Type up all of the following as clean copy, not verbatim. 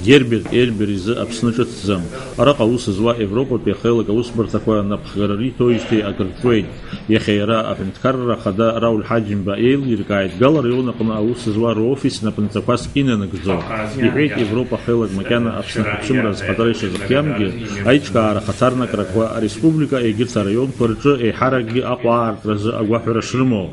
Герберт Эльберизы обснычатся. Арака усызва Европа пехела гаусбар такое напхгарари, то есть и агртвейд. Ехейра апенткарра хада Рауль Хаджим Баэйл иркает галар и он акна усызва офис на пентаквас иненагзо. Ехейт Европа хела макяна обснычатся разхадарыша захьямги. Айчка арахатарна краква республика эгирта район порча и хараги аква артразы агвахвера шрмо.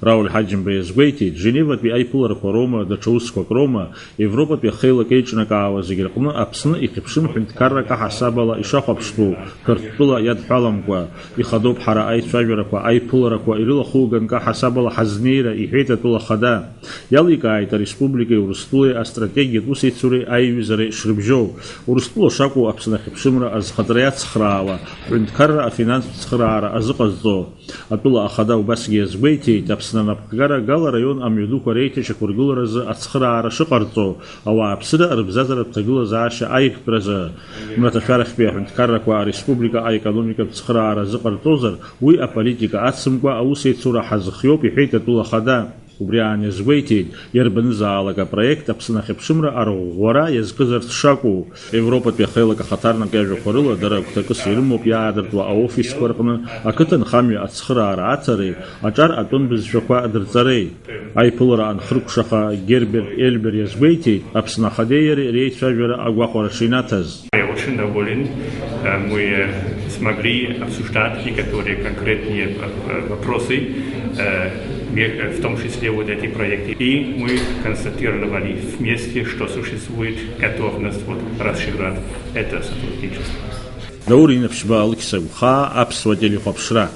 Рауль Хаджим Баэзгвейти, Женева пи айпулара Рома, Дачаусква Рома, Европа пи хейла кейчна каава зигиркуна, апсна и хипшим пинткарра кахасабала и шахабшту, картула яд халамква, и хадоб хара ай цважвераква, айпулараква, и рила хуган кахасабала хазнейра, и хейта тула хада. Ялика айта республика и урстуле, а стратегия тусейцуре айвизаре шрибжов. Урстула шаку апсна хипшимра, аз хадраят схрава, пинткарра, а финанс схрара, азыказзо. Атула ахада убасги язгвейти, Напгара гала район амюду корейте шакургула раза ацхра шикарто ава абсида арбзазара тагула заша айх праза мраташарах пехнт караква республика ай экономика цхра разыкартозар уи а политика ацмгва аусейцура хазхиоп и хейта тула хада Убриане звейти, ербензалага проект апсанахипшимра аргора язгызар шаку. Европа пехела кахатарна гажу хорила дара кутакасирму пьядартва офис кваркна, а кытан хами ацхра ацари, ачар атон безшаква адырцарей. Айпулара анхрукшаха Герберт Эльбер язгвейти, апсанахадеери рейчажвера агвахорашинатаз. Я очень доволен. Мы смогли обсуждать некоторые конкретные вопросы, в том числе вот эти проекты. И мы констатировали вместе, что существует готовность расширять это сотрудничество. Даурин обшибал кисауха, апсвадели хопшра.